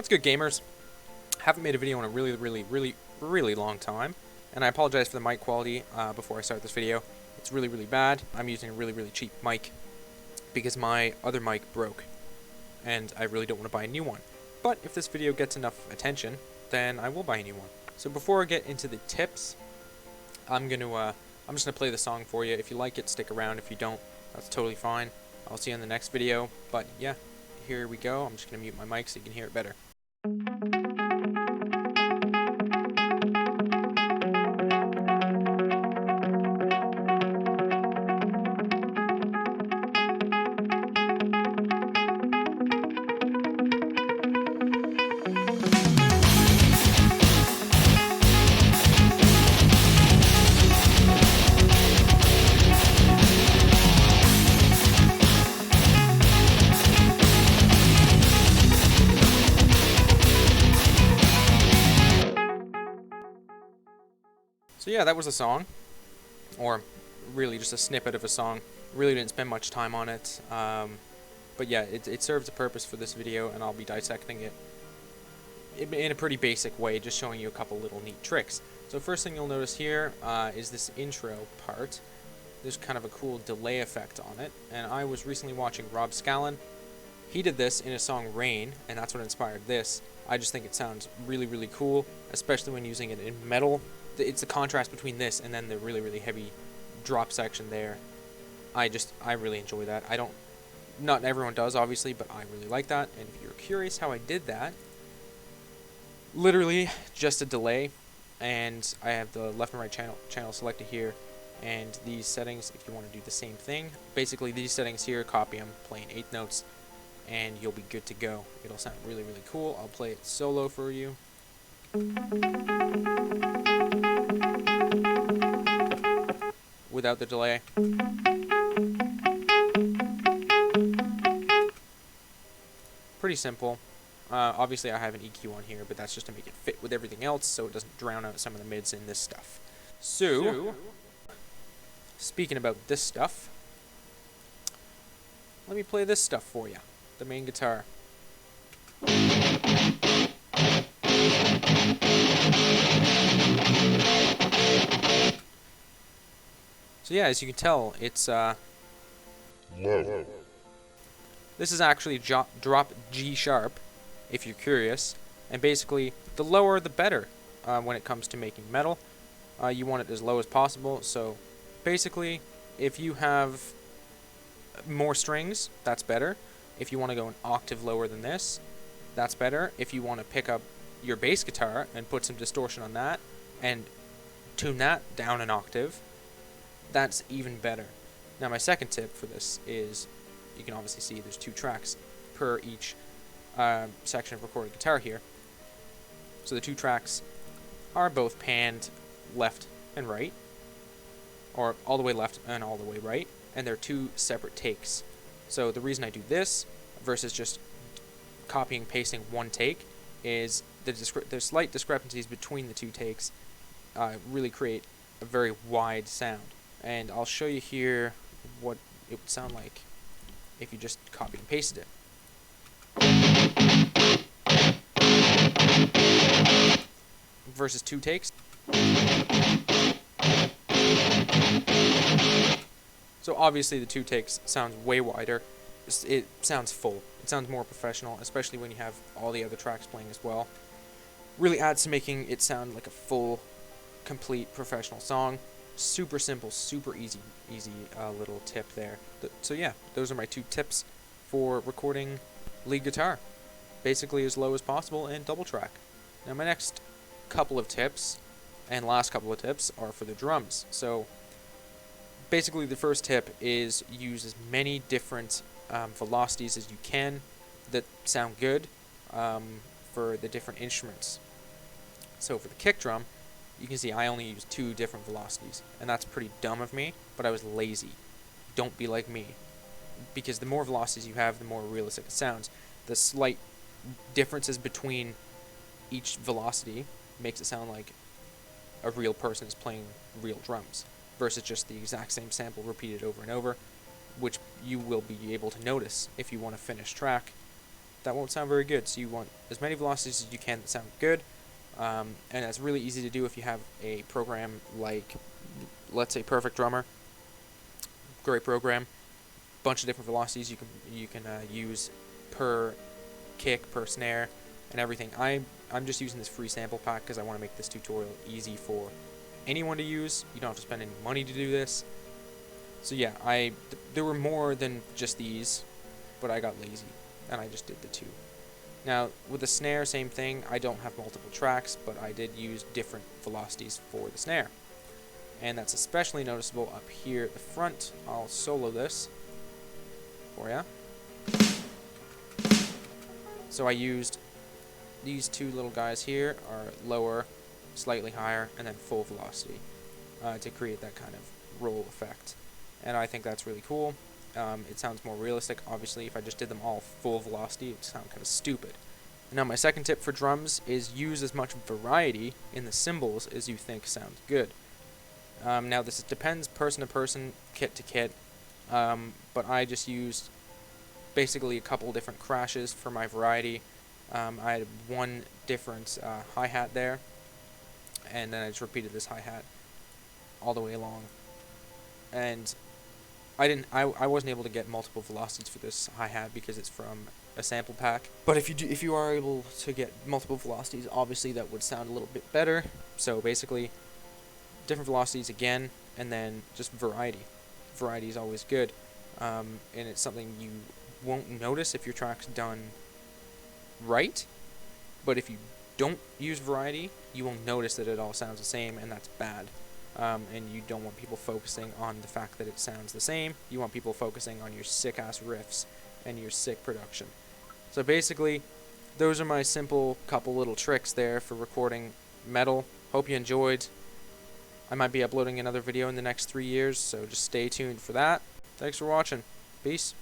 What's good, gamers? Haven't made a video in a really long time, and I apologize for the mic quality before I start this video. It's really bad. I'm using a really cheap mic because my other mic broke, and I really don't want to buy a new one. But if this video gets enough attention, then I will buy a new one. So before I get into the tips, I'm just gonna play the song for you. If you like it, stick around. If you don't, that's totally fine. I'll see you in the next video. But yeah, here we go. I'm just gonna mute my mic so you can hear it better. So yeah, that was a song, or really just a snippet of a song. Really didn't spend much time on it, but yeah, it serves a purpose for this video, and I'll be dissecting it in a pretty basic way, just showing you a couple little neat tricks. So first thing you'll notice here is this intro part. There's kind of a cool delay effect on it, and I was recently watching Rob Scallon. He did this in his song Rain, and that's what inspired this. I just think it sounds really cool, especially when using it in metal. It's the contrast between this and then the really heavy drop section there. I really enjoy that. Not everyone does, obviously, but I really like that. And if you're curious how I did that, literally just a delay, and I have the left and right channel selected here, and these settings, if you want to do the same thing, basically these settings here, copy them, play in 8 notes, and you'll be good to go. It'll sound really cool. I'll play it solo for you. Without the delay. Pretty simple. Obviously I have an EQ on here, but that's just to make it fit with everything else so it doesn't drown out some of the mids in this stuff. So speaking about this stuff, let me play this stuff for you. The main guitar. So yeah, as you can tell, it's low. This is actually drop G sharp, if you're curious, and basically the lower the better when it comes to making metal. You want it as low as possible, so basically if you have more strings, that's better. If you want to go an octave lower than this, that's better. If you want to pick up your bass guitar and put some distortion on that and tune that down an octave, that's even better. Now my second tip for this is, you can obviously see there's 2 tracks per each section of recorded guitar here. So the 2 tracks are both panned left and right, or all the way left and all the way right, and they're 2 separate takes. So the reason I do this versus just copying pasting one take is the slight discrepancies between the 2 takes really create a very wide sound. And I'll show you here what it would sound like if you just copy and pasted it. Versus 2 takes. So obviously the 2 takes sounds way wider. It sounds full. It sounds more professional, especially when you have all the other tracks playing as well. Really adds to making it sound like a full, complete professional song. Super simple, super easy little tip there. So yeah, those are my 2 tips for recording lead guitar. Basically as low as possible and double track. Now my next couple of tips and last couple of tips are for the drums. So basically the first tip is use as many different velocities as you can that sound good for the different instruments. So for the kick drum, you can see I only use 2 different velocities, and that's pretty dumb of me, but I was lazy. Don't be like me, because the more velocities you have, the more realistic it sounds. The slight differences between each velocity makes it sound like a real person is playing real drums, versus just the exact same sample repeated over and over, which you will be able to notice if you want a finished track that won't sound very good. So you want as many velocities as you can that sound good, and that's really easy to do if you have a program like, let's say, Perfect Drummer. Great program, bunch of different velocities you can use per kick, per snare, and everything. I'm just using this free sample pack because I want to make this tutorial easy for anyone to use. You don't have to spend any money to do this. So yeah, there were more than just these, but I got lazy and I just did the two. Now with the snare, same thing. I don't have multiple tracks, but I did use different velocities for the snare, and that's especially noticeable up here at the front. I'll solo this for ya. So I used these two little guys here, are lower, slightly higher, and then full velocity to create that kind of roll effect. And I think that's really cool. It sounds more realistic. Obviously, if I just did them all full velocity, it would sound kind of stupid. Now, my second tip for drums is use as much variety in the cymbals as you think sounds good. Now, this depends person to person, kit to kit, but I just used basically a couple different crashes for my variety. I had one different hi-hat there, and then I just repeated this hi-hat all the way along. And I wasn't able to get multiple velocities for this hi-hat because it's from a sample pack. But if you are able to get multiple velocities, obviously that would sound a little bit better. So basically, different velocities again, and then just variety. Variety is always good, and it's something you won't notice if your track's done right. But if you don't use variety, you won't notice that it all sounds the same, and that's bad. And you don't want people focusing on the fact that it sounds the same. You want people focusing on your sick-ass riffs and your sick production. So basically, those are my simple couple little tricks there for recording metal. Hope you enjoyed. I might be uploading another video in the next 3 years, so just stay tuned for that. Thanks for watching. Peace.